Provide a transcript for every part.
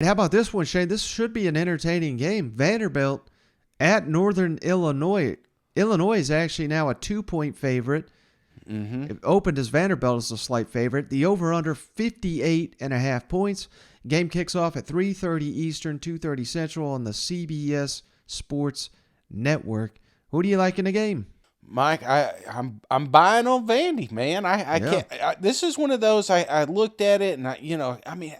And how about this one, Shane? This should be an entertaining game. Vanderbilt at Northern Illinois. Illinois is actually now a 2-point favorite. It opened as Vanderbilt as a slight favorite. The over-under 58.5 points. Game kicks off at 3:30 Eastern, 2:30 Central on the CBS Sports Network. Who do you like in the game? Mike, I'm buying on Vandy, man. I can't. This is one of those. I looked at it, and I mean,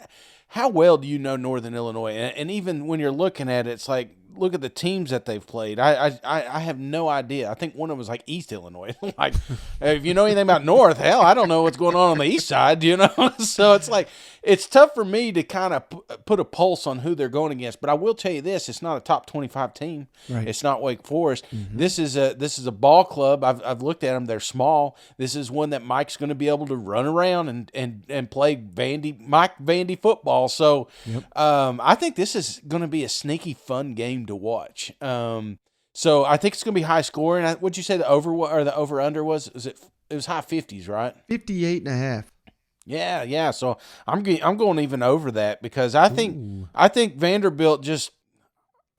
how well do you know Northern Illinois? And even when you're looking at it, it's like, look at the teams that they've played. I have no idea. I think one of them was like East Illinois. Like, if you know anything about North, hell, I don't know what's going on the East side, So it's like, it's tough for me to kind of put a pulse on who they're going against. But I will tell you this: it's not a top 25 team. Right. It's not Wake Forest. This is a ball club. I've looked at them. They're small. This is one that Mike's going to be able to run around and play Mike Vandy football. So I think this is going to be a sneaky fun game to watch. So I think it's going to be high scoring. What'd you say the over under was? It was high 50s, right? 58.5. Yeah. So I'm going even over that because I think Vanderbilt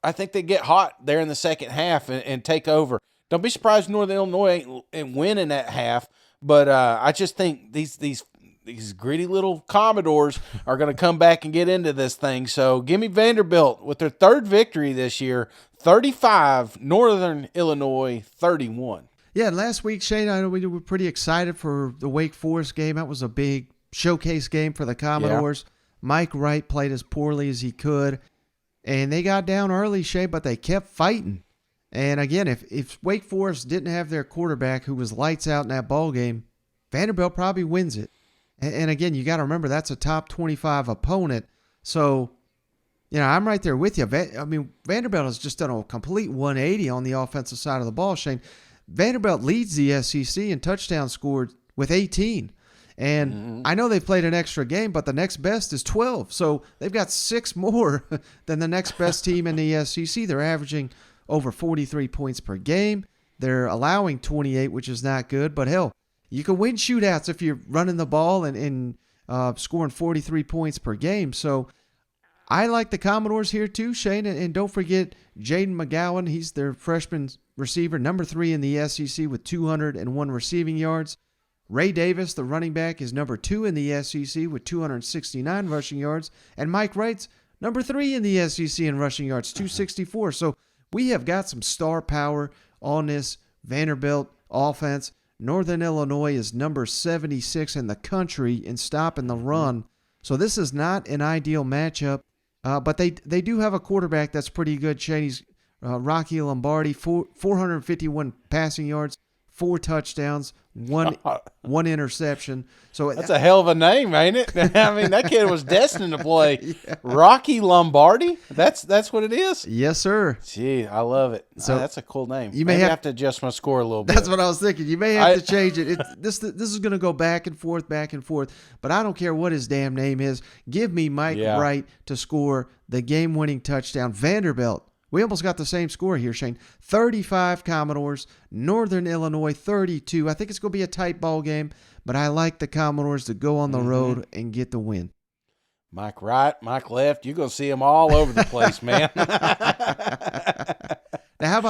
I think they get hot there in the second half and take over. Don't be surprised if Northern Illinois ain't winning that half, but I just think these greedy little Commodores are going to come back and get into this thing. So give me Vanderbilt with their third victory this year, 35, Northern Illinois 31. Yeah, last week, Shane, I know we were pretty excited for the Wake Forest game. That was a big showcase game for the Commodores. Yeah. Mike Wright played as poorly as he could, and they got down early, Shane, but they kept fighting. And again, if Wake Forest didn't have their quarterback who was lights out in that ball game, Vanderbilt probably wins it. And again, you got to remember that's a top 25 opponent. So, I'm right there with you. I mean, Vanderbilt has just done a complete 180 on the offensive side of the ball, Shane. Vanderbilt leads the SEC in touchdowns scored with 18. And I know they've played an extra game, but the next best is 12. So they've got 6 more than the next best team in the SEC. They're averaging over 43 points per game. They're allowing 28, which is not good. But hell, you can win shootouts if you're running the ball and scoring 43 points per game. So I like the Commodores here too, Shane. And don't forget Jaden McGowan. He's their freshman receiver, number 3 in the SEC with 201 receiving yards. Ray Davis, the running back, is number 2 in the SEC with 269 rushing yards. And Mike Wright's number 3 in the SEC in rushing yards, 264. So we have got some star power on this Vanderbilt offense. Northern Illinois is number 76 in the country in stopping the run. So this is not an ideal matchup. But they do have a quarterback that's pretty good. He's Rocky Lombardi, 451 passing yards, 4 touchdowns, one interception. So that's a hell of a name, ain't it? I mean, that kid was destined to play. Yeah. Rocky Lombardi? That's what it is? Yes, sir. Gee, I love it. So that's a cool name. You may have to adjust my score a little bit. That's what I was thinking. You may have to change it. This is going to go back and forth. But I don't care what his damn name is. Give me Mike Wright to score the game-winning touchdown. Vanderbilt. We almost got the same score here, Shane. 35 Commodores, Northern Illinois 32. I think it's going to be a tight ball game, but I like the Commodores to go on the road and get the win. Mike right, Mike left. You're going to see them all over the place, man. Now, how about